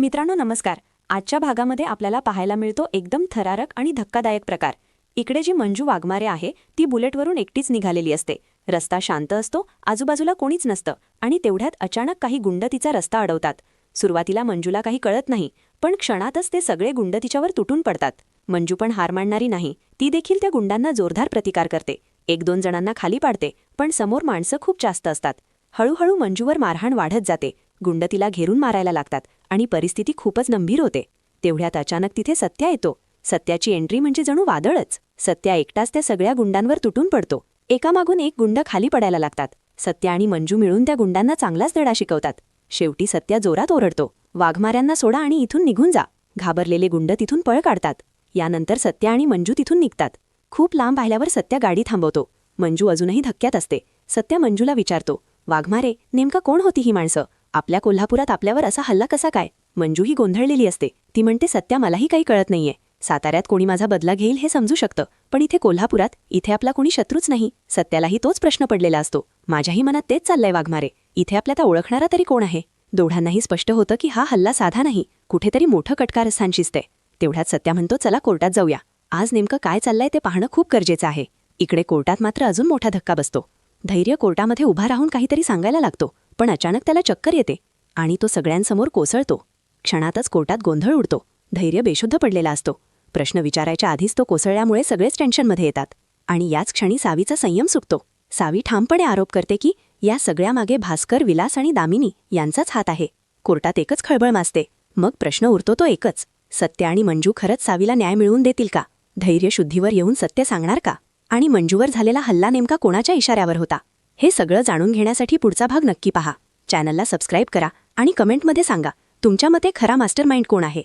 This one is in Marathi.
मित्रांनो नमस्कार. आजच्या भागामध्ये आपल्याला पाहायला मिळतो एकदम थरारक आणि धक्कादायक प्रकार. इकडे जी मंजू वाघमारे आहे ती बुलेटवरून एकटीच निघालेली असते. रस्ता शांत असतो, आजूबाजूला कोणीच नसतं आणि तेवढ्यात अचानक काही गुंड तिचा रस्ता अडवतात. सुरुवातीला मंजूला काही कळत नाही, पण क्षणातच ते सगळे गुंड तिच्यावर तुटून पडतात. मंजू पण हार मानणारी नाही, ती देखील त्या गुंडांना जोरदार प्रतिकार करते. 1-2 जणांना खाली पाडते, पण समोर माणसं खूप जास्त असतात. हळूहळू मंजूवर मारहाण वाढत जाते. गुंड तिला घेरून मारायला लागतात आणि परिस्थिती खूपच गंभीर होते. तेवढ्यात अचानक तिथे सत्या येतो. सत्याची एंट्री म्हणजे जणू वादळच. सत्या एकटाच त्या सगळ्या गुंडांवर तुटून पडतो. एकामागून एक गुंड खाली पडायला लागतात. सत्या आणि मंजू मिळून त्या गुंडांना चांगलाच धडा शिकवतात. शेवटी सत्या जोरात ओरडतो, वाघमाऱ्यांना सोडा आणि इथून निघून जा. घाबरलेले गुंड तिथून पळ काढतात. यानंतर सत्या आणि मंजू तिथून निघतात. खूप लांब पाहिल्यावर सत्या गाडी थांबवतो. मंजू अजूनही धक्क्यात असते. सत्या मंजूला विचारतो, वाघमारे, नेमका कोण होती ही माणसं? आपल्या कोल्हापुरात आपल्यावर असा हल्ला कसा काय? मंजू ही गोंधळलेली असते. ती म्हणते, सत्या, मलाही काही कळत नाहीये. साताऱ्यात कोणी माझा बदला घेईल हे समजू शकतं, पण इथे कोल्हापुरात, इथे आपला कोणी शत्रूच नाही. सत्यालाही तोच प्रश्न पडलेला असतो. माझ्याही मनात तेच चाललंय वाघमारे. इथे आपल्याला ओळखणारा तरी कोण आहे? दोघांनाही स्पष्ट होतं की हा हल्ला साधा नाही, कुठेतरी मोठं कटकारस्थान शिजतंय. तेवढ्यात सत्या म्हणतो, चला कोर्टात जाऊया. आज नेमकं काय चाललंय ते पाहणं खूप गरजेचं आहे. इकडे कोर्टात मात्र अजून मोठा धक्का बसतो. धैर्य कोर्टामध्ये उभा राहून काहीतरी सांगायला लागतो, पण अचानक त्याला चक्कर येते आणि तो सगळ्यांसमोर कोसळतो. क्षणातच कोर्टात गोंधळ उडतो. धैर्य बेशुद्ध पडलेला असतो. प्रश्न विचारायच्या आधीच तो कोसळल्यामुळे सगळेच टेन्शनमध्ये येतात. आणि याच क्षणी सावीचा संयम सुटतो. सावी ठामपणे आरोप करते की या सगळ्यामागे भास्कर, विलास आणि दामिनी यांचाच हात आहे. कोर्टात एकच खळबळ माजते. मग प्रश्न उरतो तो एकच, सत्य आणि मंजू खरंच सावीला न्याय मिळवून देतील का? धैर्य शुद्धीवर येऊन सत्य सांगणार का? आणि मंजूवर झालेला हल्ला नेमका कोणाच्या इशाऱ्यावर होता? हे सगळं जाणून घेण्यासाठी पुढचा भाग नक्की पहा. चॅनलला सबस्क्राईब करा आणि कमेंटमध्ये सांगा, तुमच्या मते खरा मास्टरमाइंड कोण आहे?